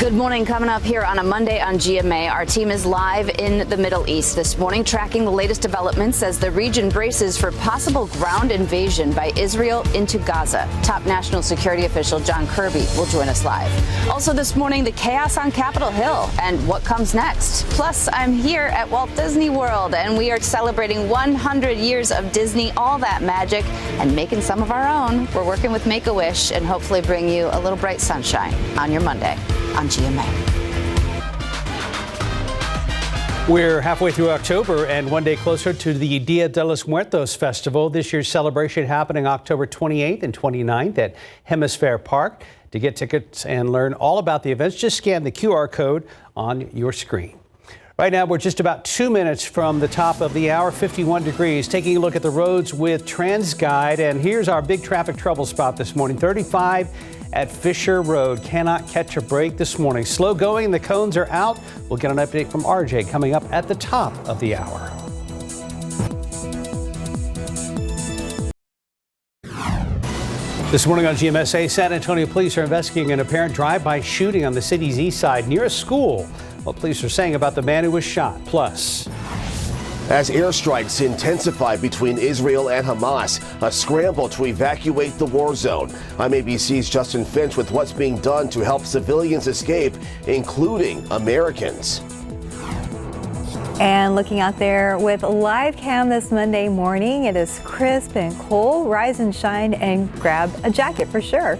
Good morning. Coming up here on a Monday on GMA, our team is live in the Middle East this morning, tracking the latest developments as the region braces for possible ground invasion by Israel into Gaza. Top national security official John Kirby will join us live. Also this morning, the chaos on Capitol Hill and what comes next. Plus, I'm here at Walt Disney World, and we are celebrating 100 years of Disney, all that magic, and making some of our own. We're working with Make-A-Wish and hopefully bring you a little bright sunshine on your Monday on GMA. We're halfway through October and one day closer to the Dia de los Muertos Festival. This year's celebration happening October 28th and 29th at Hemisphere Park. To get tickets and learn all about the events, just scan the QR code on your screen. Right now, we're just about 2 minutes from the top of the hour, 51 degrees. Taking a look at the roads with TransGuide, and here's our big traffic trouble spot this morning. 35 at Fisher Road. Cannot catch a break this morning. Slow going, the cones are out. We'll get an update from RJ coming up at the top of the hour. This morning on GMSA, San Antonio police are investigating an apparent drive-by shooting on the city's east side near a school. What police are saying about the man who was shot. Plus, as airstrikes intensify between Israel and Hamas, a scramble to evacuate the war zone. I'm ABC's Justin Finch with what's being done to help civilians escape, including Americans. And looking out there with live cam this Monday morning, it is crisp and cold. Rise and shine and grab a jacket for sure.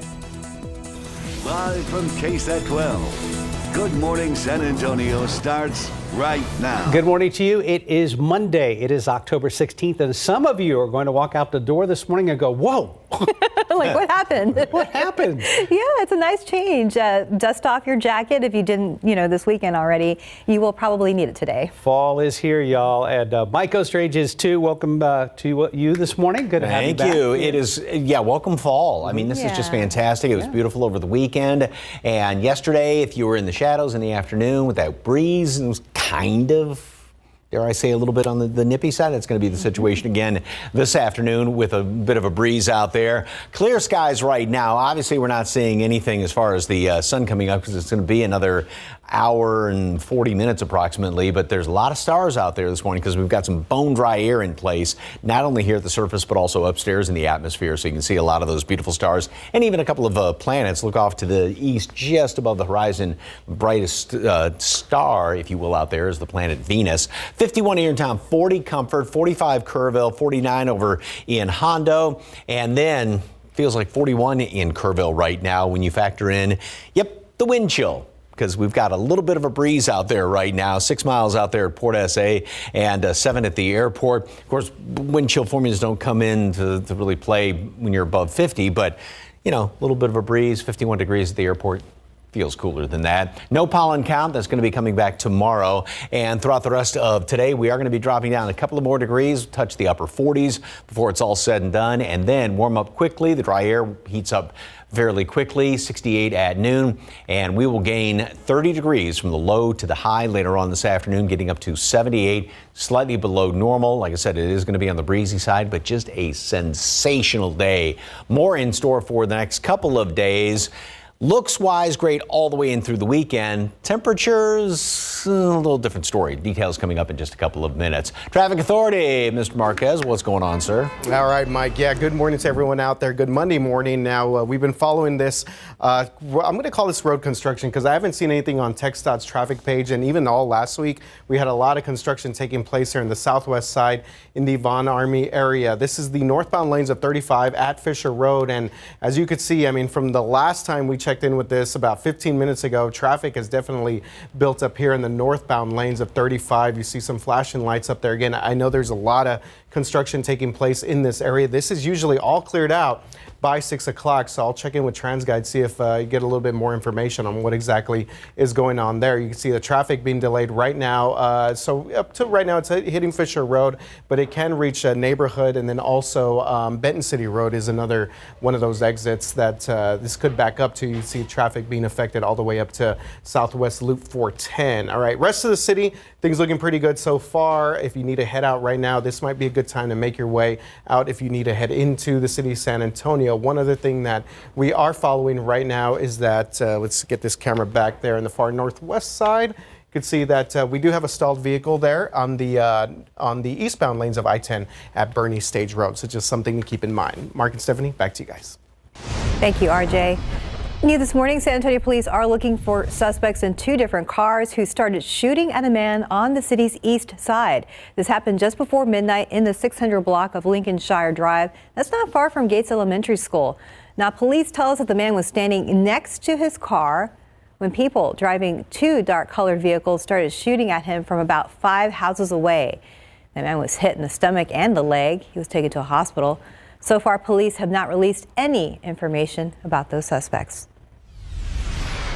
Live from KSAT 12. Good morning, San Antonio starts right now. Good morning to you. It is Monday. It is October 16th, and some of you are going to walk out the door this morning and go, whoa. Like, what happened? What happened? Yeah, it's a nice change. Dust off your jacket if you didn't, this weekend already. You will probably need it today. Fall is here, y'all, and Mike O'Strange is too. Welcome to you this morning. Good to have you back. Thank you. It is, welcome fall. I mean, this is just fantastic. It was beautiful over the weekend, and yesterday, if you were in the shadows in the afternoon with that breeze, it was kind of, dare I say, a little bit on the nippy side. That's going to be the situation again this afternoon with a bit of a breeze out there. Clear skies right now. Obviously, we're not seeing anything as far as the sun coming up because it's going to be another hour and 40 minutes approximately, but there's a lot of stars out there this morning because we've got some bone dry air in place, not only here at the surface, but also upstairs in the atmosphere. So you can see a lot of those beautiful stars and even a couple of planets. Look off to the east, just above the horizon. Brightest star, if you will, out there is the planet Venus. 51 here in town, 40 Comfort, 45 Kerrville, 49 over in Hondo, and then feels like 41 in Kerrville right now when you factor in, the wind chill, because we've got a little bit of a breeze out there right now, 6 miles out there at Port SA and 7 at the airport. Of course, wind chill formulas don't come in to really play when you're above 50, but, a little bit of a breeze, 51 degrees at the airport. Feels cooler than that. No pollen count. That's going to be coming back tomorrow. And throughout the rest of today, we are going to be dropping down a couple of more degrees, touch the upper 40s before it's all said and done, and then warm up quickly. The dry air heats up fairly quickly, 68 at noon, and we will gain 30 degrees from the low to the high later on this afternoon, getting up to 78, slightly below normal. Like I said, it is going to be on the breezy side, but just a sensational day. More in store for the next couple of days. Looks-wise, great all the way in through the weekend. Temperatures, a little different story. Details coming up in just a couple of minutes. Traffic Authority, Mr. Marquez, what's going on, sir? All right, Mike. Yeah, good morning to everyone out there. Good Monday morning. Now, we've been following this. I'm going to call this road construction because I haven't seen anything on TxDOT's traffic page. And even all last week, we had a lot of construction taking place here in the southwest side in the Von Army area. This is the northbound lanes of 35 at Fisher Road. And as you could see, from the last time we checked in with this about 15 minutes ago, traffic has definitely built up here in the northbound lanes of 35. You see some flashing lights up there. Again, I know there's a lot of construction taking place in this area. This is usually all cleared out by 6 o'clock, so I'll check in with TransGuide, see if you get a little bit more information on what exactly is going on there. You can see the traffic being delayed right now. So up to right now, it's hitting Fisher Road, but it can reach a neighborhood, and then also Benton City Road is another one of those exits that this could back up to. You see traffic being affected all the way up to Southwest Loop 410. All right, rest of the city, things looking pretty good so far. If you need to head out right now, this might be a good good time to make your way out if you need to head into the city of San Antonio. One other thing that we are following right now is that, let's get this camera back there in the far northwest side. You can see that we do have a stalled vehicle there on the eastbound lanes of I-10 at Bernie Stage Road. So just something to keep in mind. Mark and Stephanie, back to you guys. Thank you, RJ. New this morning, San Antonio police are looking for suspects in 2 different cars who started shooting at a man on the city's east side. This happened just before midnight in the 600 block of Lincolnshire Drive. That's not far from Gates Elementary School. Now, police tell us that the man was standing next to his car when people driving 2 dark-colored vehicles started shooting at him from about 5 houses away. The man was hit in the stomach and the leg. He was taken to a hospital. So far, police have not released any information about those suspects.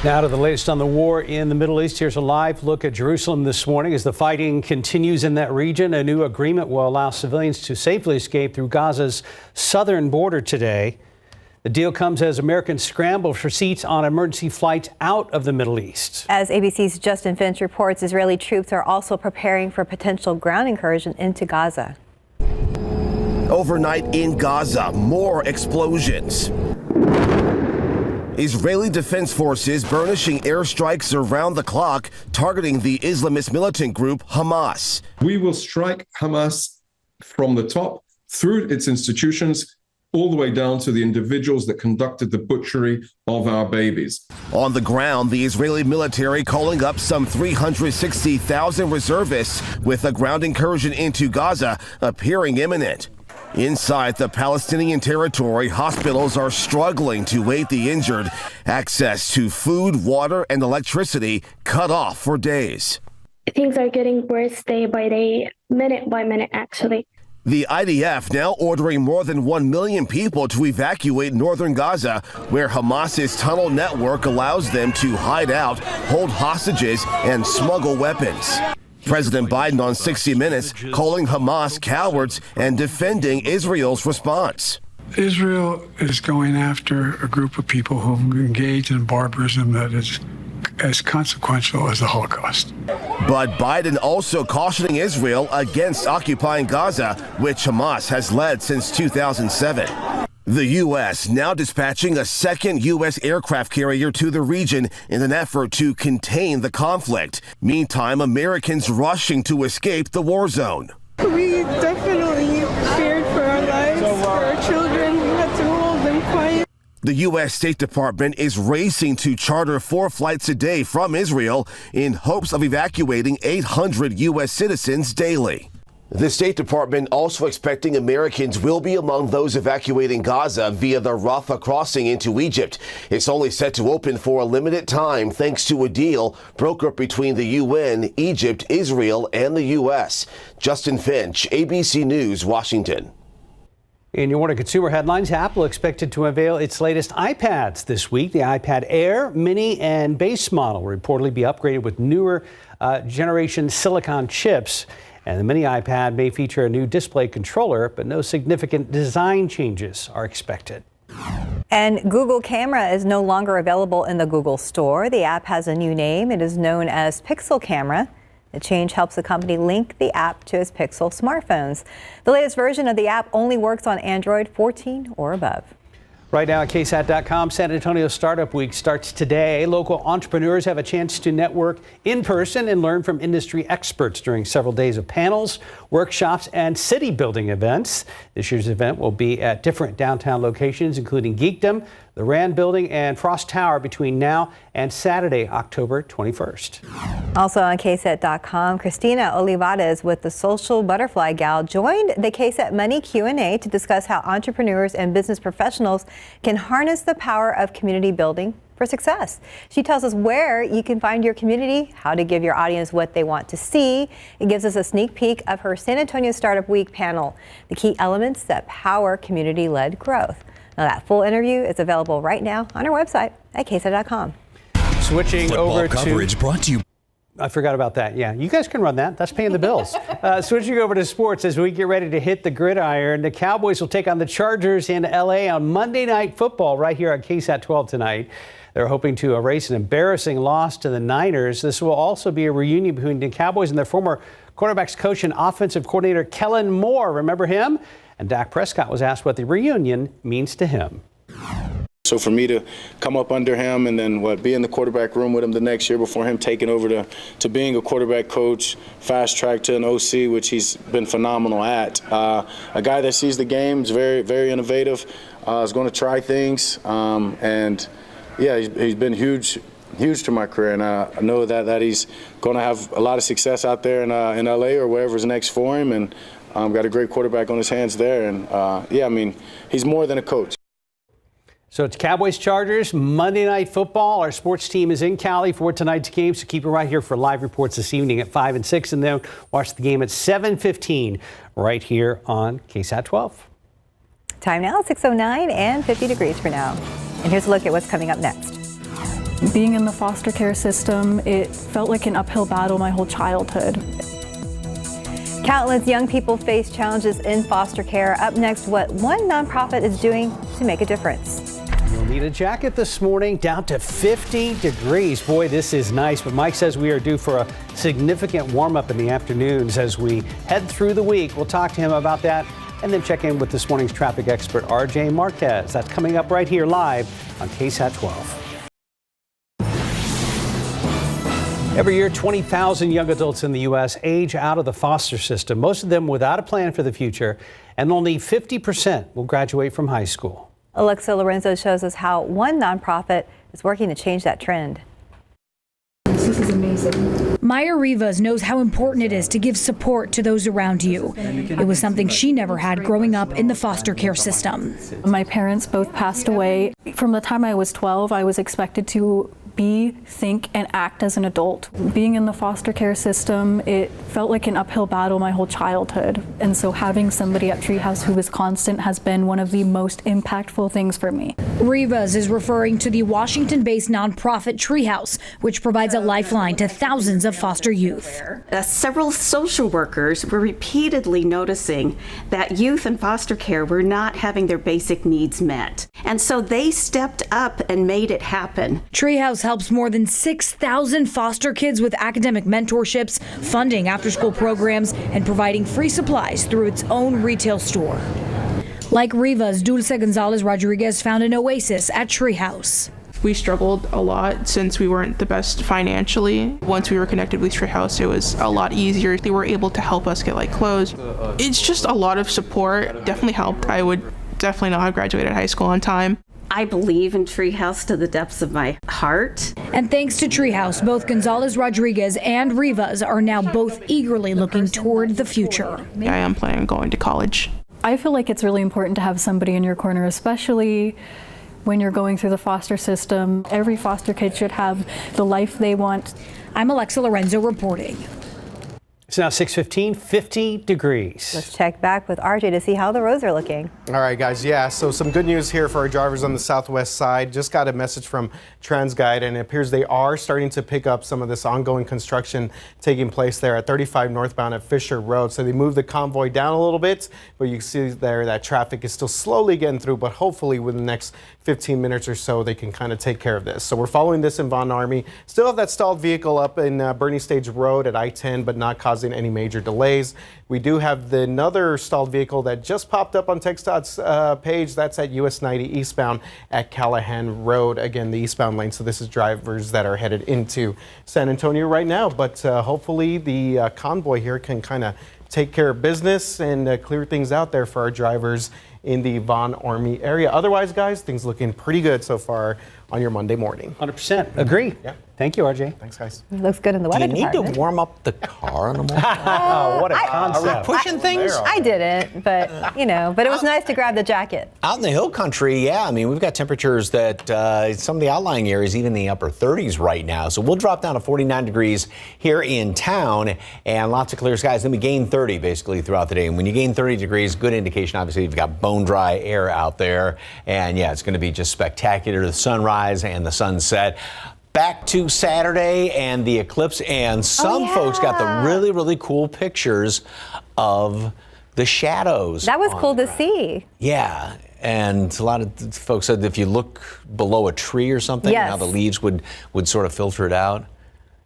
Now to the latest on the war in the Middle East. Here's a live look at Jerusalem this morning as the fighting continues in that region. A new agreement will allow civilians to safely escape through Gaza's southern border today. The deal comes as Americans scramble for seats on emergency flights out of the Middle East. As ABC's Justin Finch reports, Israeli troops are also preparing for potential ground incursion into Gaza. Overnight in Gaza, more explosions. Israeli Defense Forces burnishing airstrikes around the clock, targeting the Islamist militant group Hamas. We will strike Hamas from the top, through its institutions, all the way down to the individuals that conducted the butchery of our babies. On the ground, the Israeli military calling up some 360,000 reservists, with a ground incursion into Gaza appearing imminent. Inside the Palestinian territory, hospitals are struggling to aid the injured. Access to food, water, and electricity cut off for days. Things are getting worse day by day, minute by minute, actually. The IDF now ordering more than 1 million people to evacuate northern Gaza, where Hamas's tunnel network allows them to hide out, hold hostages, and smuggle weapons. President Biden on 60 Minutes calling Hamas cowards and defending Israel's response. Israel is going after a group of people who engage in barbarism that is as consequential as the Holocaust. But Biden also cautioning Israel against occupying Gaza, which Hamas has led since 2007. The U.S. now dispatching a second U.S. aircraft carrier to the region in an effort to contain the conflict. Meantime, Americans rushing to escape the war zone. We definitely feared for our lives, for our children. We had to hold them quiet. The U.S. State Department is racing to charter 4 flights a day from Israel in hopes of evacuating 800 U.S. citizens daily. The State Department also expecting Americans will be among those evacuating Gaza via the Rafah crossing into Egypt. It's only set to open for a limited time thanks to a deal brokered between the UN, Egypt, Israel, and the U.S. Justin Finch, ABC News, Washington. In your morning consumer headlines, Apple expected to unveil its latest iPads this week. The iPad Air, Mini, and Base model will reportedly be upgraded with newer generation silicon chips. And the mini iPad may feature a new display controller, but no significant design changes are expected. And Google Camera is no longer available in the Google Store. The app has a new name. It is known as Pixel Camera. The change helps the company link the app to its Pixel smartphones. The latest version of the app only works on Android 14 or above. Right now at KSAT.com, San Antonio Startup Week starts today. Local entrepreneurs have a chance to network in person and learn from industry experts during several days of panels, workshops, and city building events. This year's event will be at different downtown locations, including Geekdom, the Rand Building, and Frost Tower between now and Saturday, October 21st. Also on KSAT.com, Christina Olivares with the Social Butterfly Gal joined the KSAT Money Q&A to discuss how entrepreneurs and business professionals can harness the power of community building for success. She tells us where you can find your community, how to give your audience what they want to see. It gives us a sneak peek of her San Antonio Startup Week panel, the key elements that power community-led growth. Now that full interview is available right now on our website at KSAT.com. Switching Football over coverage brought to you. I forgot about that. Yeah, you guys can run that. That's paying the bills. Switching over to sports as we get ready to hit the gridiron. The Cowboys will take on the Chargers in L.A. on Monday Night Football right here on KSAT 12 tonight. They're hoping to erase an embarrassing loss to the Niners. This will also be a reunion between the Cowboys and their former Quarterbacks coach and offensive coordinator Kellen Moore. Remember him? And Dak Prescott was asked what the reunion means to him. So for me to come up under him and then be in the quarterback room with him the next year before him taking over to being a quarterback coach, fast track to an OC, which he's been phenomenal at. A guy that sees the game, is very, very innovative, is going to try things, and yeah, he's been huge to my career, and I know that he's going to have a lot of success out there in LA or wherever's next for him, and got a great quarterback on his hands there, and yeah, I mean, he's more than a coach. So it's Cowboys-Chargers, Monday Night Football. Our sports team is in Cali for tonight's game, so keep it right here for live reports this evening at 5 and 6, and then watch the game at 7:15 right here on KSAT 12. Time now, 6:09 and 50 degrees for now. And here's a look at what's coming up next. Being in the foster care system, it felt like an uphill battle my whole childhood. Countless young people face challenges in foster care. Up next, what one nonprofit is doing to make a difference. You'll need a jacket this morning, down to 50 degrees. Boy, this is nice, but Mike says we are due for a significant warm-up in the afternoons as we head through the week. We'll talk to him about that and then check in with this morning's traffic expert, RJ Marquez. That's coming up right here live on KSAT 12. Every year, 20,000 young adults in the U.S. age out of the foster system, most of them without a plan for the future, and only 50% will graduate from high school. Alexa Lorenzo shows us how one nonprofit is working to change that trend. This is amazing. Maya Rivas knows how important it is to give support to those around you. It was something she never had growing up in the foster care system. My parents both passed away. From the time I was 12, I was expected to think, and act as an adult. Being in the foster care system, it felt like an uphill battle my whole childhood. And so having somebody at Treehouse who was constant has been one of the most impactful things for me. Rivas is referring to the Washington-based nonprofit Treehouse, which provides a lifeline to thousands of foster youth. Several social workers were repeatedly noticing that youth in foster care were not having their basic needs met. And so they stepped up and made it happen. Treehouse helps more than 6,000 foster kids with academic mentorships, funding after-school programs, and providing free supplies through its own retail store. Like Rivas, Dulce Gonzalez Rodriguez found an oasis at Treehouse. We struggled a lot since we weren't the best financially. Once we were connected with Treehouse, it was a lot easier. They were able to help us get clothes. It's just a lot of support. Definitely helped. I would definitely not have graduated high school on time. I believe in Treehouse to the depths of my heart. And thanks to Treehouse, both Gonzalez Rodriguez and Rivas are now both eagerly looking toward the future. I am planning on going to college. I feel like it's really important to have somebody in your corner, especially when you're going through the foster system. Every foster kid should have the life they want. I'm Alexa Lorenzo reporting. It's now 6:15, 50 degrees. Let's check back with RJ to see how the roads are looking. All right, guys. Yeah, so some good news here for our drivers on the southwest side. Just got a message from TransGuide, and it appears they are starting to pick up some of this ongoing construction taking place there at 35 northbound at Fisher Road. So they moved the convoy down a little bit, but you can see there that traffic is still slowly getting through, but hopefully within the next 15 minutes or so, they can kind of take care of this. So we're following this in Von Army. Still have that stalled vehicle up in Bernie Stage Road at I-10, but not causing any major delays. We do have another stalled vehicle that just popped up on TxDOT's page. That's at US 90 eastbound at Callahan Road. Again, the eastbound lane. So this is drivers that are headed into San Antonio right now. But hopefully the convoy here can kind of take care of business and clear things out there for our drivers in the Von Army area. Otherwise, guys, things looking pretty good so far on your Monday morning. 100%. Agree. Yeah. Thank you, RJ. Thanks, guys. It looks good in the weather department. Do you need to warm up the car in the morning? What a concept. Are we pushing things? I didn't, but but it was nice to grab the jacket. Out in the hill country, yeah, I mean, we've got temperatures that some of the outlying areas, even in the upper 30s right now. So we'll drop down to 49 degrees here in town and lots of clear skies. Then we gain 30 basically throughout the day. And when you gain 30 degrees, good indication, obviously, you've got bone dry air out there. And yeah, it's going to be just spectacular. The sunrise and the sunset. Back to Saturday and the eclipse, and some folks got the really, really cool pictures of the shadows. That was cool to see. Yeah, and a lot of folks said if you look below a tree or something, how the leaves would sort of filter it out.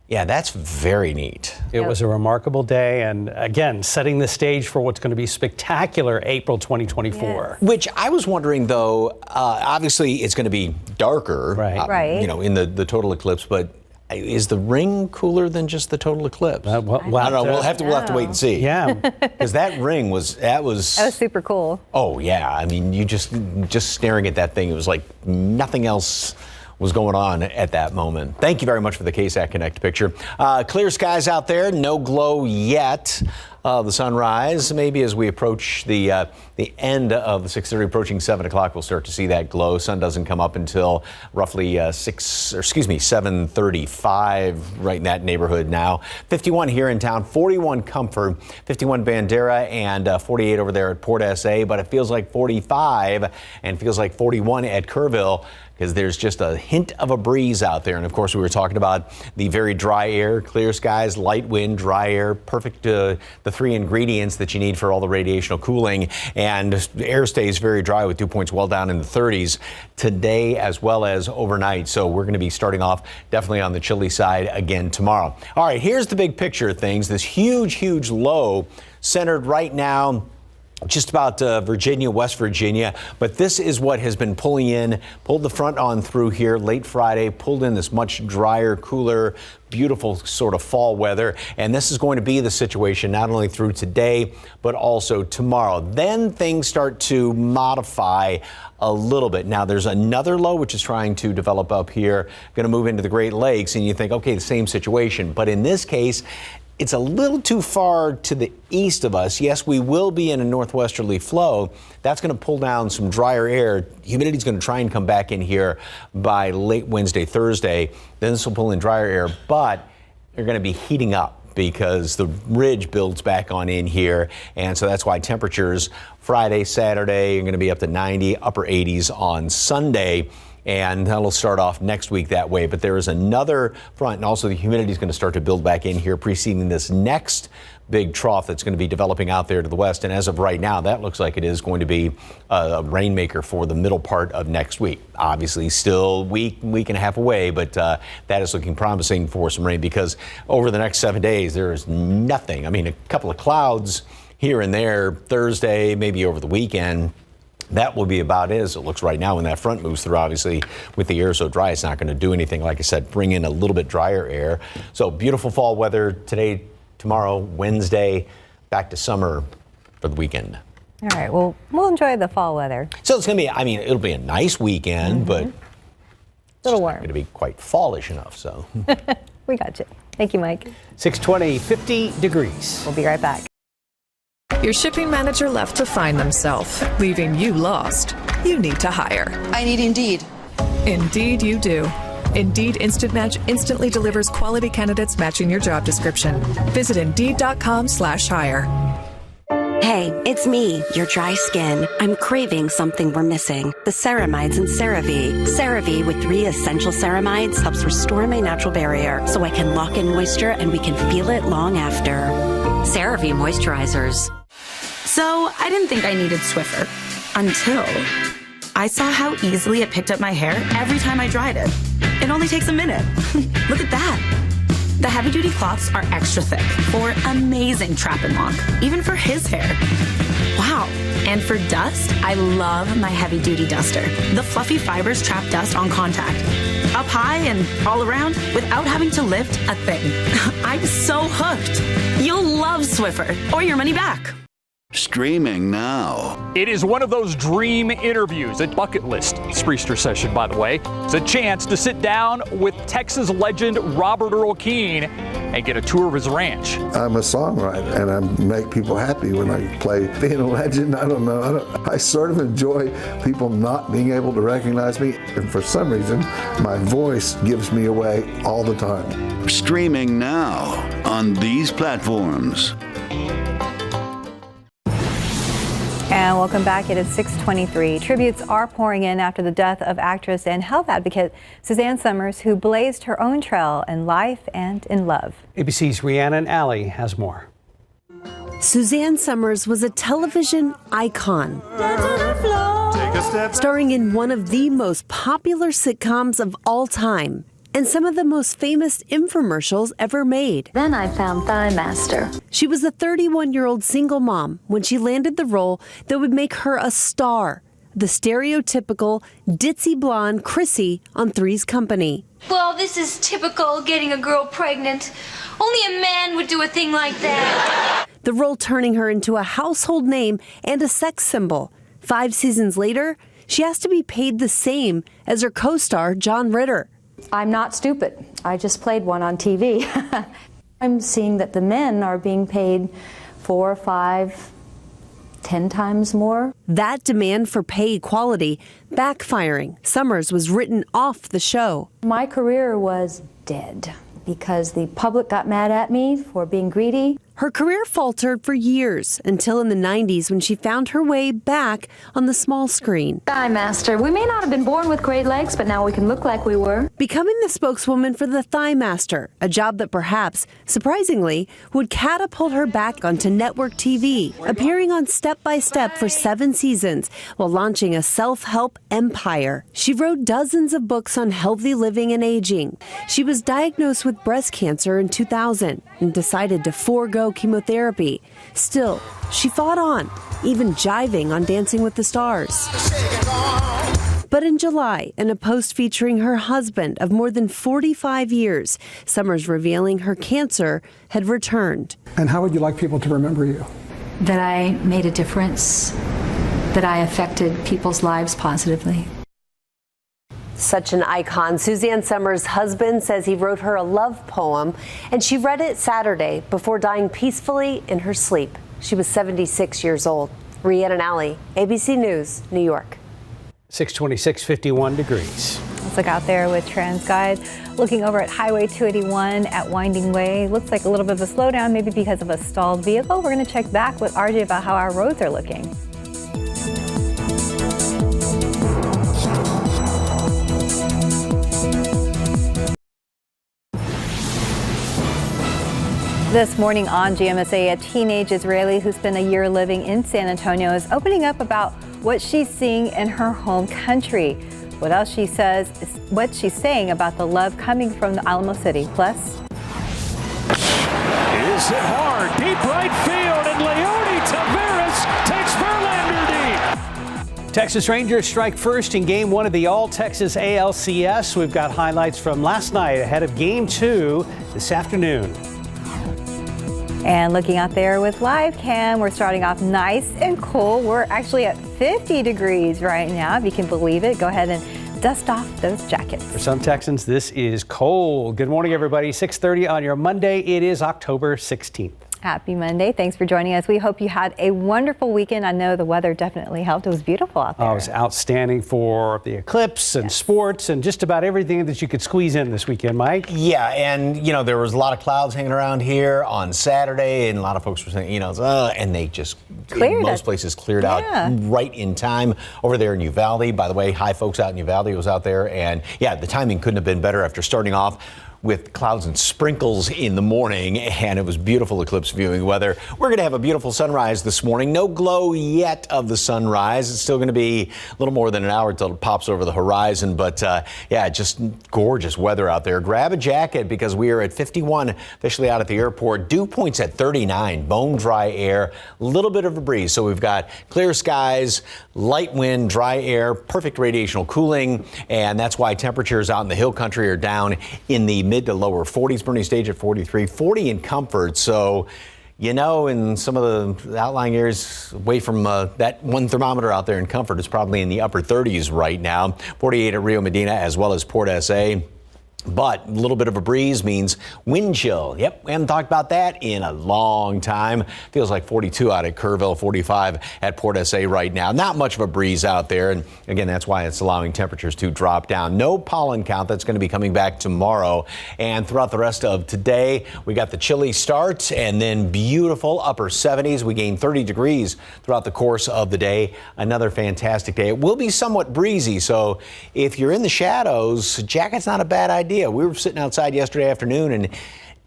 Yeah, that's very neat. It was a remarkable day, and again, setting the stage for what's going to be spectacular April 2024. Which I was wondering, though, obviously it's going to be darker, Right. You know, in the total eclipse, but is the ring cooler than just the total eclipse? I don't know. We'll have to wait and see. Yeah, because that ring was super cool. Oh yeah, I mean, you just staring at that thing, it was like nothing else was going on at that moment. Thank you very much for the KSAT Connect picture. Clear skies out there, no glow yet. The sunrise, maybe as we approach the end of the 6:30, approaching 7 o'clock, we'll start to see that glow. Sun doesn't come up until roughly 7:35, right in that neighborhood now. 51 here in town, 41 Comfort, 51 Bandera, and 48 over there at Port SA. But it feels like 45 and feels like 41 at Kerrville, because there's just a hint of a breeze out there. And of course, we were talking about the very dry air, clear skies, light wind, dry air, perfect, the three ingredients that you need for all the radiational cooling. And the air stays very dry with dew points well down in the 30s today as well as overnight. So we're going to be starting off definitely on the chilly side again tomorrow. All right, here's the big picture of things. This huge low centered right now just about Virginia, West Virginia. But this is what has been pulled the front on through here late Friday, pulled in this much drier, cooler, beautiful sort of fall weather. And this is going to be the situation not only through today, but also tomorrow. Then things start to modify a little bit. Now there's another low which is trying to develop up here, going to move into the Great Lakes, and you think, okay, the same situation. But in this case, it's a little too far to the east of us. Yes, we will be in a northwesterly flow. That's going to pull down some drier air. Humidity is going to try and come back in here by late Wednesday, Thursday. Then this will pull in drier air, but they're going to be heating up because the ridge builds back on in here. And so that's why temperatures Friday, Saturday are going to be up to 90, upper 80s on Sunday. And that'll start off next week that way. But there is another front, and also the humidity is going to start to build back in here, preceding this next big trough that's going to be developing out there to the west. And as of right now, that looks like it is going to be a rainmaker for the middle part of next week. Obviously, still week and a half away, but that is looking promising for some rain, because over the next 7 days, there is nothing. I mean, a couple of clouds here and there Thursday, maybe over the weekend. That will be about it as it looks right now when that front moves through. Obviously, with the air so dry, it's not going to do anything. Like I said, bring in a little bit drier air. So beautiful fall weather today, tomorrow, Wednesday, back to summer for the weekend. All right, well, we'll enjoy the fall weather. So it's going to be, I mean, it'll be a nice weekend, but a little warm. It's going to be quite fallish enough, so. We got you. Thank you, Mike. 620, 50 degrees. We'll be right back. Your shipping manager left to find themselves, leaving you lost. You need to hire. I need Indeed. Indeed you do. Indeed Instant Match instantly delivers quality candidates matching your job description. Visit Indeed.com/hire. Hey, it's me, your dry skin. I'm craving something we're missing. The ceramides in CeraVe. CeraVe with 3 essential ceramides helps restore my natural barrier so I can lock in moisture and we can feel it long after. CeraVe moisturizers. So I didn't think I needed Swiffer until I saw how easily it picked up my hair every time I dried it. It only takes a minute. Look at that. The heavy-duty cloths are extra thick for amazing trap and lock, even for his hair. Wow. And for dust, I love my heavy-duty duster. The fluffy fibers trap dust on contact, up high and all around without having to lift a thing. I'm so hooked. You'll love Swiffer or your money back. Streaming now. It is one of those dream interviews, a bucket list Spreester session, by the way. It's a chance to sit down with Texas legend Robert Earl Keen and get a tour of his ranch. I'm a songwriter, and I make people happy when I play. Being a legend, I don't know. I sort of enjoy people not being able to recognize me, and for some reason, my voice gives me away all the time. Streaming now on these platforms. And welcome back. It is 6:23. Tributes are pouring in after the death of actress and health advocate Suzanne Somers, who blazed her own trail in life and in love. ABC's Rhiannon Alley has more. Suzanne Somers was a television icon, starring in one of the most popular sitcoms of all time, and some of the most famous infomercials ever made. Then I found Thigh Master. She was a 31-year-old single mom when she landed the role that would make her a star, the stereotypical ditzy blonde Chrissy on Three's Company. Well, this is typical getting a girl pregnant. Only a man would do a thing like that. The role turning her into a household name and a sex symbol. 5 seasons later, she has to be paid the same as her co-star John Ritter. I'm not stupid. I just played one on TV. I'm seeing that the men are being paid 4, 5, 10 times more. That demand for pay equality backfiring. Summers was written off the show. My career was dead because the public got mad at me for being greedy. Her career faltered for years until in the 90s when she found her way back on the small screen. Thigh Master. We may not have been born with great legs, but now we can look like we were. Becoming the spokeswoman for the Thigh Master, a job that perhaps, surprisingly, would catapult her back onto network TV, appearing on Step by Step for 7 seasons while launching a self-help empire. She wrote dozens of books on healthy living and aging. She was diagnosed with breast cancer in 2000 and decided to forego chemotherapy. Still, she fought on, even jiving on Dancing with the Stars. But in July, in a post featuring her husband of more than 45 years, Summers revealing her cancer had returned. And how would you like people to remember you? That I made a difference, that I affected people's lives positively. Such an icon. Suzanne Summers' husband says he wrote her a love poem, and she read it Saturday before dying peacefully in her sleep. She was 76 years old. Rhiannon Alley, ABC News, New York. 626, 51 degrees. Let's look out there with TransGuide. Looking over at Highway 281 at Winding Way. Looks like a little bit of a slowdown, maybe because of a stalled vehicle. We're going to check back with RJ about how our roads are looking. This morning on GMSA, a teenage Israeli who spent a year living in San Antonio is opening up about what she's seeing in her home country. What else she says, what she's saying about the love coming from the Alamo City. Plus, Is it hard? Deep right field, and Leone Taveras takes Verlander deep. Texas Rangers strike first in Game 1 of the All-Texas ALCS. We've got highlights from last night ahead of Game 2 this afternoon. and looking out there with live cam, we're starting off nice and cool. We're actually at 50 degrees right now, if you can believe it. Go ahead and dust off those jackets. For some Texans, this is cold. Good morning, everybody. 6:30 on your Monday. It is October 16th. Happy Monday. Thanks for joining us. We hope you had a wonderful weekend. I know the weather definitely helped. It was beautiful out there. Oh, it was outstanding for the eclipse and sports and just about everything that you could squeeze in this weekend, Mike. Yeah, and, you know, there was a lot of clouds hanging around here on Saturday, and a lot of folks were saying, you know, and they just, in most places, cleared out right in time over there in Uvalde. By the way, hi, folks out in Uvalde was out there, and, yeah, the timing couldn't have been better after starting off with clouds and sprinkles in the morning, and it was beautiful eclipse viewing weather. We're going to have a beautiful sunrise this morning. No glow yet of the sunrise. It's still going to be a little more than an hour until it pops over the horizon, but yeah, just gorgeous weather out there. Grab a jacket because we are at 51 officially out at the airport. Dew points at 39, bone dry air, a little bit of a breeze. So we've got clear skies, light wind, dry air, perfect radiational cooling, and that's why temperatures out in the hill country are down in the mid to lower 40s. Boerne Stage at 43, 40 in Comfort. So, you know, in some of the outlying areas away from that one thermometer out there in Comfort is probably in the upper 30s right now. 48 at Rio Medina as well as Port SA. But a little bit of a breeze means wind chill. Yep, we haven't talked about that in a long time. Feels like 42 out at Kerrville, 45 at Port SA right now. Not much of a breeze out there. And again, that's why it's allowing temperatures to drop down. No pollen count. That's going to be coming back tomorrow. And throughout the rest of today, we got the chilly start and then beautiful upper 70s. We gained 30 degrees throughout the course of the day. Another fantastic day. It will be somewhat breezy. So if you're in the shadows, jacket's not a bad idea. We were sitting outside yesterday afternoon and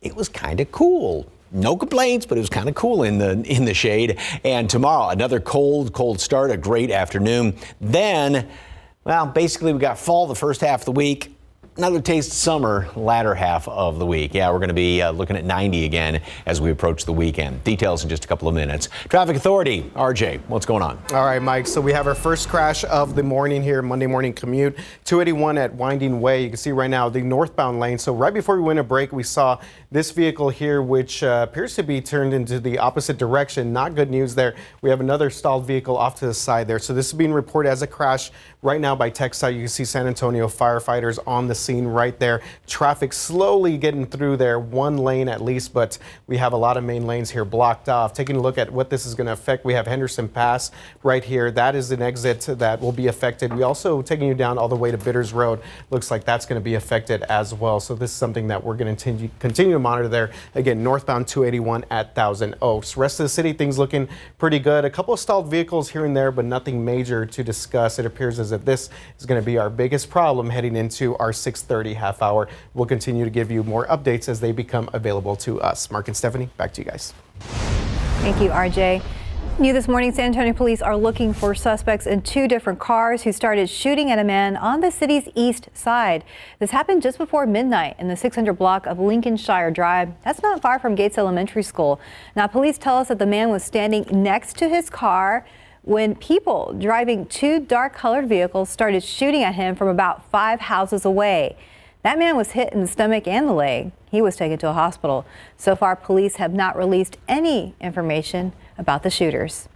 it was kind of cool. No complaints, but it was kind of cool in the shade. And tomorrow, another cold start, a great afternoon. Then, well, basically we got fall the first half of the week. another taste of summer latter half of the week. Yeah, we're going to be looking at 90 again as we approach the weekend. Details in just a couple of minutes. Traffic Authority, RJ, what's going on? All right, Mike. So we have our first crash of the morning here, Monday morning commute, 281 at Winding Way. You can see right now the northbound lane. So right before we went a break, we saw this vehicle here, which appears to be turned into the opposite direction. Not good news there. We have another stalled vehicle off to the side there. So this is being reported as a crash right now by TxDOT. You can see San Antonio firefighters on the scene right there. Traffic slowly getting through there, one lane at least, but we have a lot of main lanes here blocked off. Taking a look at what this is going to affect, we have Henderson Pass right here. That is an exit that will be affected. We also taking you down all the way to Bitters Road. Looks like that's going to be affected as well. So this is something that we're going to continue to monitor there. Again, northbound 281 at Thousand Oaks. Rest of the city, things looking pretty good. A couple of stalled vehicles here and there, but nothing major to discuss. It appears as if this is going to be our biggest problem heading into our 6:30 half hour. We'll continue to give you more updates as they become available to us. Mark and Stephanie, back to you guys. Thank you, RJ. New this morning, San Antonio police are looking for suspects in two different cars who started shooting at a man on the city's east side. This happened just before midnight in the 600 block of Lincolnshire Drive. That's not far from Gates Elementary School. Now, police tell us that the man was standing next to his car when people driving two dark-colored vehicles started shooting at him from about 5 houses away. That man was hit in the stomach and the leg. He was taken to a hospital. So far, police have not released any information about the shooters.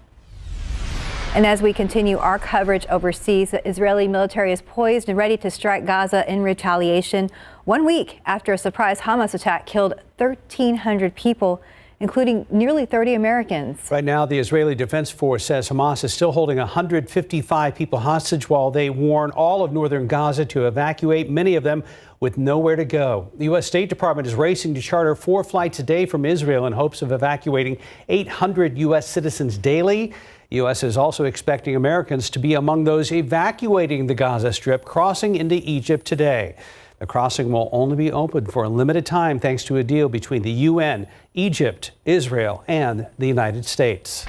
And as we continue our coverage overseas, the Israeli military is poised and ready to strike Gaza in retaliation 1 week after a surprise Hamas attack killed 1,300 people, including nearly 30 Americans. Right now, the Israeli Defense Force says Hamas is still holding 155 people hostage while they warn all of northern Gaza to evacuate, many of them with nowhere to go. The U.S. State Department is racing to charter 4 flights a day from Israel in hopes of evacuating 800 U.S. citizens daily. The U.S. is also expecting Americans to be among those evacuating the Gaza Strip, crossing into Egypt today. The crossing will only be open for a limited time thanks to a deal between the UN, Egypt, Israel, and the United States.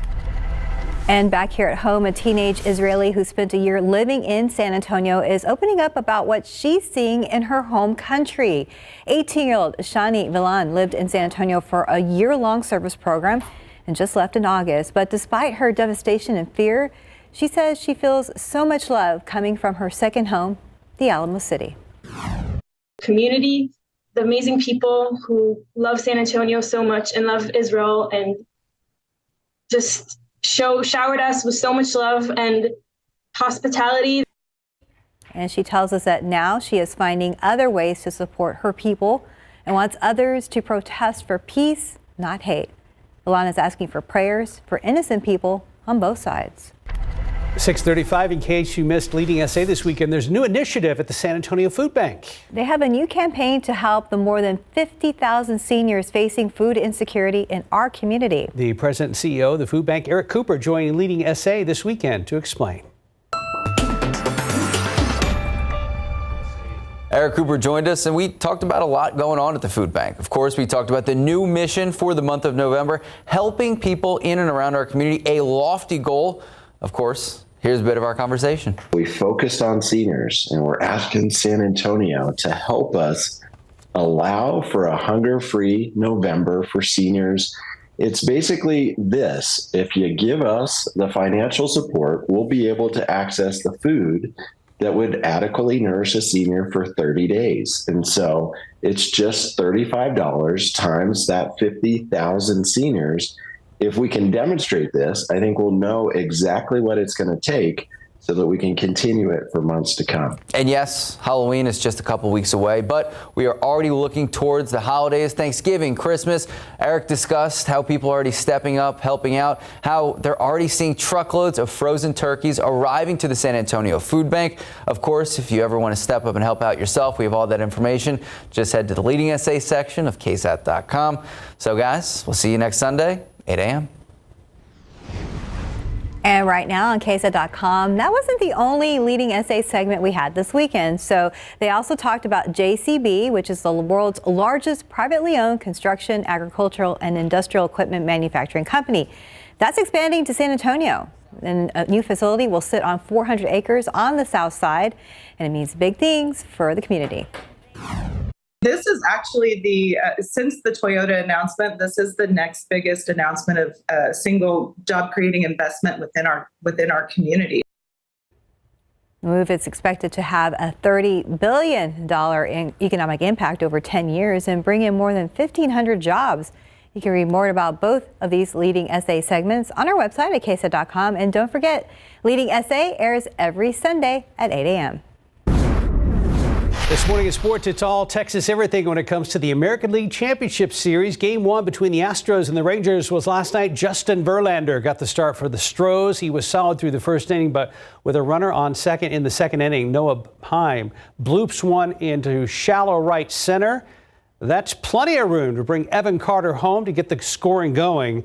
And back here at home, a teenage Israeli who spent a year living in San Antonio is opening up about what she's seeing in her home country. 18-year-old Shani Villan lived in San Antonio for a year-long service program and just left in August. But despite her devastation and fear, she says she feels so much love coming from her second home, the Alamo City. Community, the amazing people who love San Antonio so much and love Israel and just showered us with so much love and hospitality. And she tells us that now she is finding other ways to support her people and wants others to protest for peace, not hate. Ilana is asking for prayers for innocent people on both sides. 6:35, in case you missed Leading SA this weekend, there's a new initiative at the San Antonio Food Bank. They have a new campaign to help the more than 50,000 seniors facing food insecurity in our community. The president and CEO of the food bank, Eric Cooper, joined Leading SA this weekend to explain. Eric Cooper joined us, and we talked about a lot going on at the food bank. Of course, we talked about the new mission for the month of November, helping people in and around our community, a lofty goal. Of course, here's a bit of our conversation. We focused on seniors, and we're asking San Antonio to help us allow for a hunger-free November for seniors. It's basically this: if you give us the financial support, we'll be able to access the food that would adequately nourish a senior for 30 days. And so it's just $35 times that 50,000 seniors. If we can demonstrate this, I think we'll know exactly what it's going to take so that we can continue it for months to come. And yes, Halloween is just a couple weeks away, but we are already looking towards the holidays, Thanksgiving, Christmas. Eric discussed how people are already stepping up, helping out, how they're already seeing truckloads of frozen turkeys arriving to the San Antonio Food Bank. Of course, if you ever want to step up and help out yourself, we have all that information. Just head to the Leading SA section of KSAT.com. So guys, we'll see you next Sunday, 8 a.m. And right now on KSAT.com, that wasn't the only Leading SA segment we had this weekend. So they also talked about JCB, which is the world's largest privately owned construction, agricultural, and industrial equipment manufacturing company. That's expanding to San Antonio. And a new facility will sit on 400 acres on the south side, and it means big things for the community. This is actually since the Toyota announcement, this is the next biggest announcement of a single job creating investment within our community. The move is expected to have a $30 billion economic impact over 10 years and bring in more than 1,500 jobs. You can read more about both of these Leading SA segments on our website at ksat.com. And don't forget, Leading SA airs every Sunday at 8 a.m. This morning in sports, it's all Texas everything when it comes to the American League Championship Series. Game 1 between the Astros and the Rangers was last night. Justin Verlander got the start for the Stros. He was solid through the first inning, but with a runner on second in the second inning, Noah Heim bloops one into shallow right center. That's plenty of room to bring Evan Carter home to get the scoring going.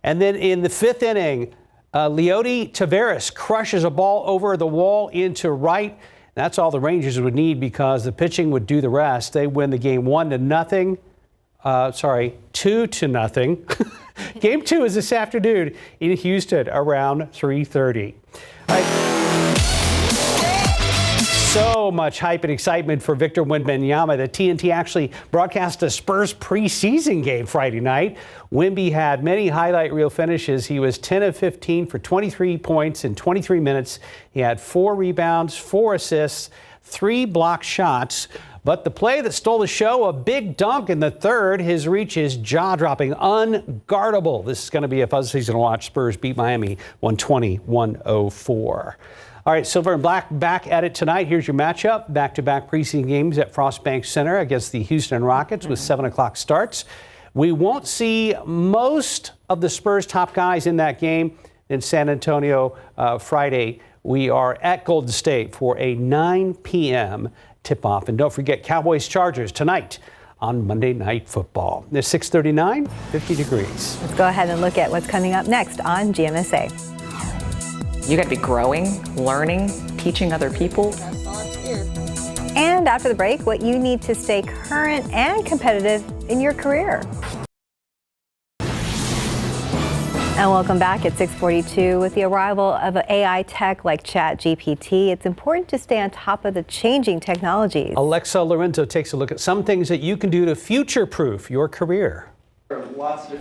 And then in the fifth inning, Leody Taveras crushes a ball over the wall into right. That's all the Rangers would need because the pitching would do the rest. They win the game 2-0. Game 2 is this afternoon in Houston around 3:30. All right. So much hype and excitement for Victor Wembanyama that TNT actually broadcast a Spurs preseason game Friday night. Wemby had many highlight reel finishes. He was 10 of 15 for 23 points in 23 minutes. He had 4 rebounds, 4 assists, 3 blocked shots. But the play that stole the show, a big dunk in the third. His reach is jaw-dropping, unguardable. This is going to be a fun season to watch. Spurs beat Miami 120-104. All right, Silver and Black back at it tonight. Here's your matchup. Back-to-back preseason games at Frost Bank Center against the Houston Rockets with 7 o'clock starts. We won't see most of the Spurs top guys in that game. In San Antonio Friday, we are at Golden State for a 9 p.m. tip-off. And don't forget Cowboys-Chargers tonight on Monday Night Football. It's 6:39, 50 degrees. Let's go ahead and look at what's coming up next on GMSA. You got to be growing, learning, teaching other people. And after the break, what you need to stay current and competitive in your career. And welcome back at 6:42. With the arrival of AI tech like ChatGPT, it's important to stay on top of the changing technologies. Alexa Lorenzo takes a look at some things that you can do to future-proof your career.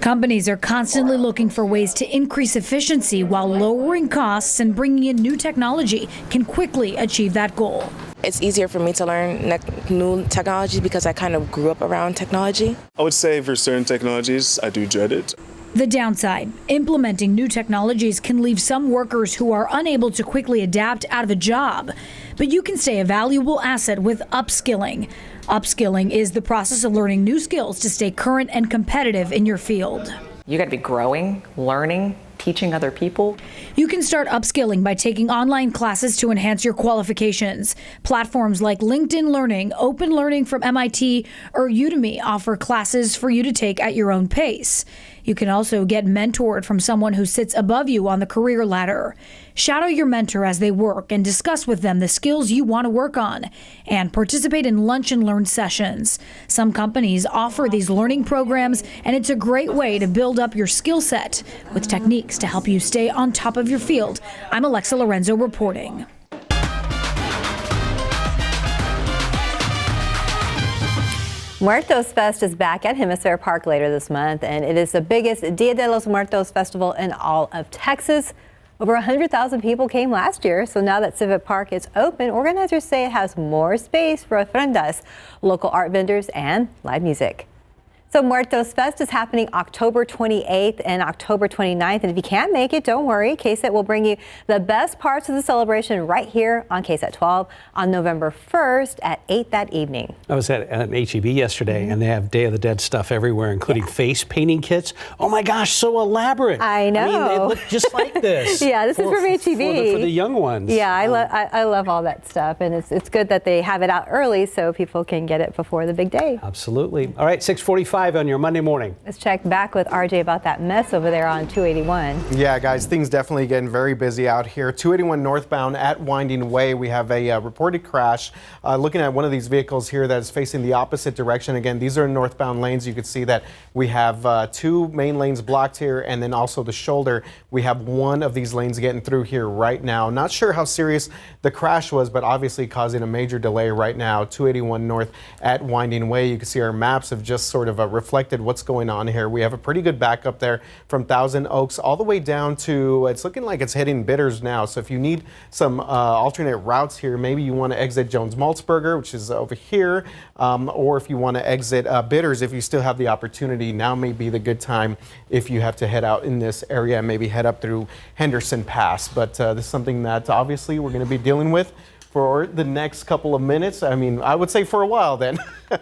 Companies are constantly looking for ways to increase efficiency while lowering costs, and bringing in new technology can quickly achieve that goal. It's easier for me to learn new technology because I kind of grew up around technology. I would say for certain technologies, I do dread it. The downside, implementing new technologies can leave some workers who are unable to quickly adapt out of a job. But you can stay a valuable asset with upskilling. Upskilling is the process of learning new skills to stay current and competitive in your field. You got to be growing, learning, teaching other people. You can start upskilling by taking online classes to enhance your qualifications. Platforms like LinkedIn Learning, Open Learning from MIT, or Udemy offer classes for you to take at your own pace. You can also get mentored from someone who sits above you on the career ladder. Shadow your mentor as they work and discuss with them the skills you want to work on, and participate in lunch and learn sessions. Some companies offer these learning programs, and it's a great way to build up your skill set with techniques to help you stay on top of your field. I'm Alexa Lorenzo reporting. Muertos Fest is back at Hemisphere Park later this month, and it is the biggest Dia de los Muertos festival in all of Texas. Over 100,000 people came last year, so now that Civic Park is open, organizers say it has more space for ofrendas, local art vendors, and live music. So Muertos Fest is happening October 28th and October 29th. And if you can't make it, don't worry. KSAT will bring you the best parts of the celebration right here on KSAT 12 on November 1st at 8 that evening. I was at an HEB yesterday, and they have Day of the Dead stuff everywhere, including face painting kits. Oh my gosh, so elaborate. I know. I mean, they look just like this. Yeah, this is from HEB. For the young ones. Yeah, I love all that stuff. And it's good that they have it out early so people can get it before the big day. Absolutely. All right, 6:45. 5 on your Monday morning. Let's check back with RJ about that mess over there on 281. Yeah, guys, things definitely getting very busy out here. 281 northbound at Winding Way, we have a reported crash. Looking at one of these vehicles here that is facing the opposite direction. Again, these are northbound lanes. You can see that we have 2 main lanes blocked here, and then also the shoulder. We have one of these lanes getting through here right now. Not sure how serious the crash was, but obviously causing a major delay right now. 281 north at Winding Way. You can see our maps have just sort of reflected what's going on here. We have a pretty good backup there from Thousand Oaks all the way down to, it's looking like it's hitting Bitters now. So if you need some alternate routes here, maybe you want to exit Jones Maltzberger, which is over here, or if you want to exit Bitters, if you still have the opportunity, now may be the good time if you have to head out in this area and maybe head up through Henderson Pass. But this is something that obviously we're going to be dealing with for the next couple of minutes. I mean, I would say for a while then,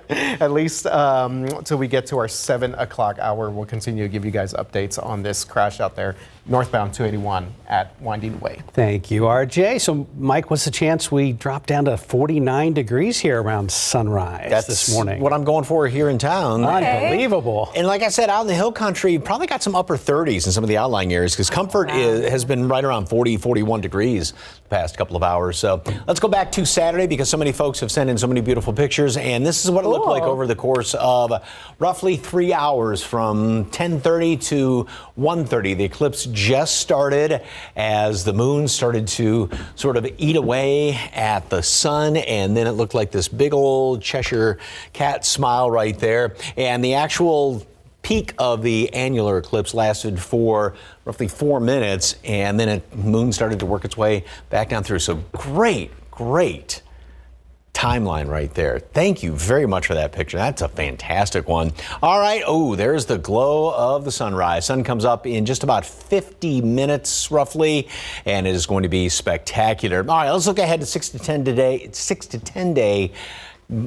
at least till we get to our 7 o'clock hour. We'll continue to give you guys updates on this crash out there, northbound 281 at Winding Way. Thank you, RJ. So, Mike, what's the chance we drop down to 49 degrees here around sunrise this morning? What I'm going for here in town. Okay. Unbelievable. And like I said, out in the hill country, probably got some upper 30s in some of the outlying areas because Comfort has been right around 40, 41 degrees the past couple of hours. So let's go back to Saturday because so many folks have sent in so many beautiful pictures. And this is what it looked like over the course of roughly 3 hours from 10:30 to 1:30. The eclipse just started as the moon started to sort of eat away at the sun, and then it looked like this big old Cheshire cat smile right there. And the actual peak of the annular eclipse lasted for roughly 4 minutes, and then the moon started to work its way back down through. So great timeline right there. Thank you very much for that picture. That's a fantastic one. All right. Oh, there's the glow of the sunrise. Sun comes up in just about 50 minutes roughly, and it is going to be spectacular. All right, let's look ahead to 6 to 10 day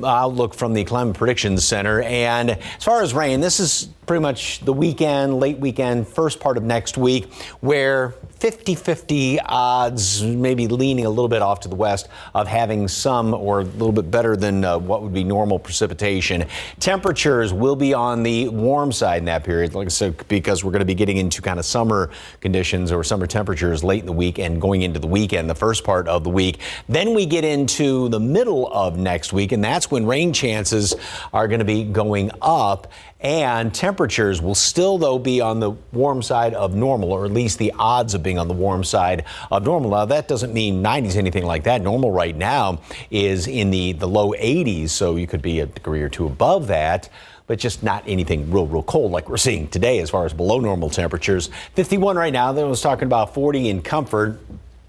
outlook from the Climate Prediction Center. And as far as rain, this is pretty much the weekend, late weekend, first part of next week, where 50-50 odds, maybe leaning a little bit off to the west, of having some or a little bit better than what would be normal precipitation. Temperatures will be on the warm side in that period, like I said, because we're going to be getting into kind of summer conditions or summer temperatures late in the week and going into the weekend, the first part of the week. Then we get into the middle of next week, and that's when rain chances are going to be going up. And temperatures will still, though, be on the warm side of normal, or at least the odds of being on the warm side of normal. Now, that doesn't mean 90s, anything like that. Normal right now is in the low 80s, so you could be a degree or two above that, but just not anything real cold like we're seeing today as far as below normal temperatures. 51 right now. Then I was talking about 40 in Comfort.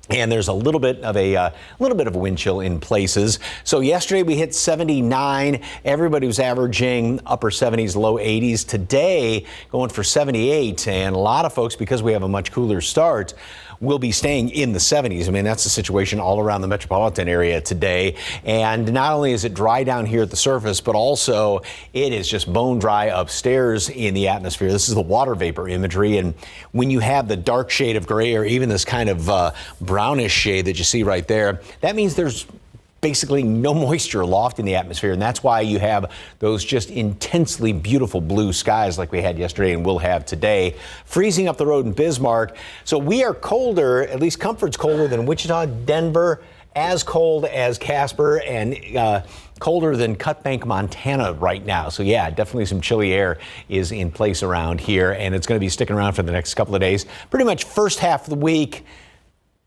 And there's a little bit of a wind chill in places. So yesterday we hit 79. Everybody was averaging upper 70s, low 80s. Today going for 78, and a lot of folks, because we have a much cooler start, will be staying in the 70s. I mean, that's the situation all around the metropolitan area today. And not only is it dry down here at the surface, but also it is just bone dry upstairs in the atmosphere. This is the water vapor imagery. And when you have the dark shade of gray, or even this kind of brownish shade that you see right there, that means there's basically no moisture aloft in the atmosphere, and that's why you have those just intensely beautiful blue skies like we had yesterday and will have today. Freezing up the road in Bismarck. So we are colder, at least Comfort's colder than Wichita, Denver, as cold as Casper, and colder than Cut Bank, Montana right now. So yeah, definitely some chilly air is in place around here, and it's going to be sticking around for the next couple of days. Pretty much first half of the week,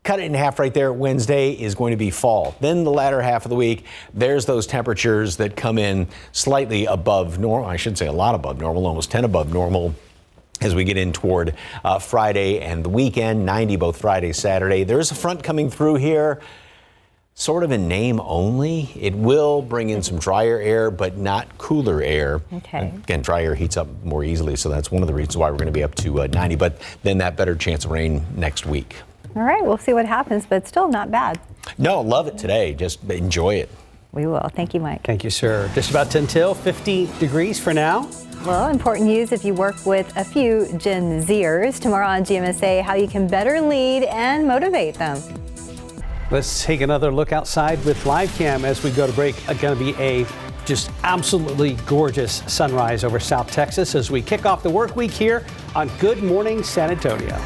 cut it in half right there. Wednesday is going to be fall. Then the latter half of the week, there's those temperatures that come in slightly above normal. I should say a lot above normal, almost 10 above normal as we get in toward Friday and the weekend. 90 both Friday, Saturday. There's a front coming through here, sort of in name only. It will bring in some drier air, but not cooler air. Okay. Again, dry air heats up more easily, so that's one of the reasons why we're going to be up to 90, but then that better chance of rain next week. All right, we'll see what happens, but still not bad. No, love it today. Just enjoy it. We will. Thank you, Mike. Thank you, sir. Just about 10 till, 50 degrees for now. Well, important news if you work with a few Gen Zers. Tomorrow on GMSA, how you can better lead and motivate them. Let's take another look outside with live cam as we go to break. Going to be a just absolutely gorgeous sunrise over South Texas as we kick off the work week here on Good Morning San Antonio.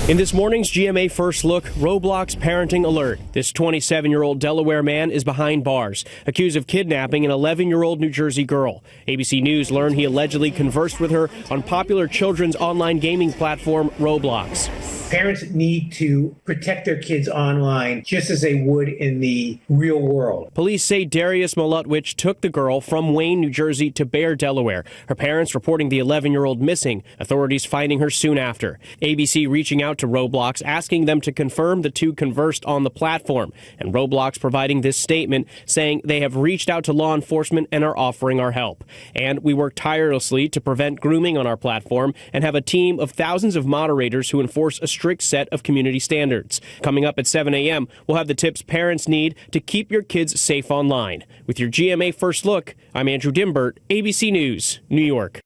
In this morning's GMA First Look, Roblox parenting alert. This 27-year-old Delaware man is behind bars, accused of kidnapping an 11-year-old New Jersey girl. ABC News learned he allegedly conversed with her on popular children's online gaming platform Roblox. Parents need to protect their kids online just as they would in the real world. Police say Darius Molutwich took the girl from Wayne, New Jersey to Bear, Delaware. Her parents reporting the 11-year-old missing, authorities finding her soon after. ABC reaching out to Roblox, asking them to confirm the two conversed on the platform. And Roblox providing this statement saying they have reached out to law enforcement and are offering our help. And we work tirelessly to prevent grooming on our platform and have a team of thousands of moderators who enforce a strict set of community standards. Coming up at 7 a.m., we'll have the tips parents need to keep your kids safe online. With your GMA First Look, I'm Andrew Dimbert, ABC News, New York.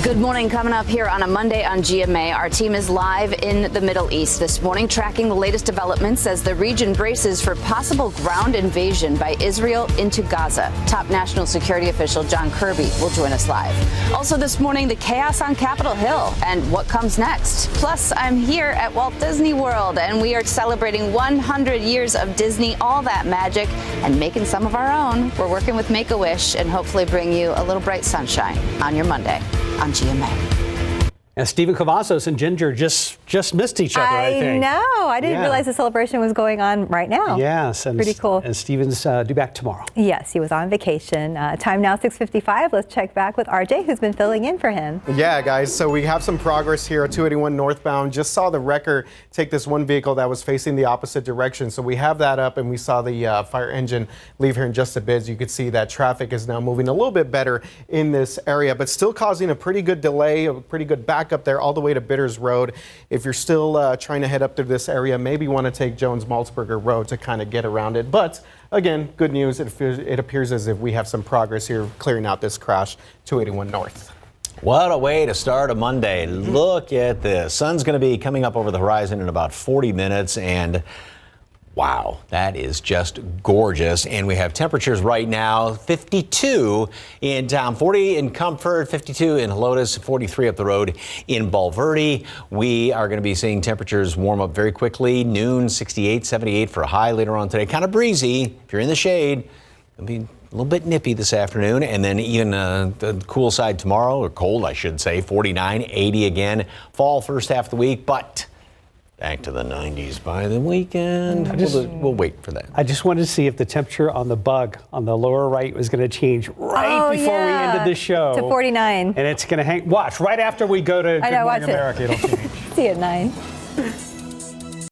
Good morning. Coming up here on a Monday on GMA, our team is live in the Middle East this morning, tracking the latest developments as the region braces for possible ground invasion by Israel into Gaza. Top national security official John Kirby will join us live. Also this morning, the chaos on Capitol Hill and what comes next. Plus, I'm here at Walt Disney World, and we are celebrating 100 years of Disney, all that magic, and making some of our own. We're working with Make-A-Wish and hopefully bring you a little bright sunshine on your Monday on GMA. And Stephen Cavazos and Ginger just missed each other, I think. I know. I didn't realize the celebration was going on right now. Yes. And pretty cool. And Stephen's due back tomorrow. Yes, he was on vacation. Time now 6:55. Let's check back with RJ, who's been filling in for him. Yeah, guys. So we have some progress here at 281 northbound. Just saw the wrecker take this one vehicle that was facing the opposite direction. So we have that up, and we saw the fire engine leave here in just a bit. You could see that traffic is now moving a little bit better in this area, but still causing a pretty good delay, a pretty good backup there all the way to Bitters Road. If you're still trying to head up through this area, maybe want to take Jones-Maltzberger Road to kind of get around it. But again, good news. It appears as if we have some progress here clearing out this crash, 281 North. What a way to start a Monday. Look at this. Sun's going to be coming up over the horizon in about 40 minutes, and wow, that is just gorgeous. And we have temperatures right now, 52 in town, 40 in Comfort, 52 in Helotes, 43 up the road in Bulverde. We are going to be seeing temperatures warm up very quickly. Noon, 68, 78 for a high later on today. Kind of breezy. If you're in the shade, it'll be a little bit nippy this afternoon, and then even the cool side tomorrow, or cold, I should say, 49, 80 again. Fall first half of the week, but back to the 90s by the weekend. We'll wait for that. I just wanted to see if the temperature on the bug on the lower right was going to change before we ended the show. To 49. And it's going to hang. Watch, right after we go to Good Morning America, it'll change. See you at 9.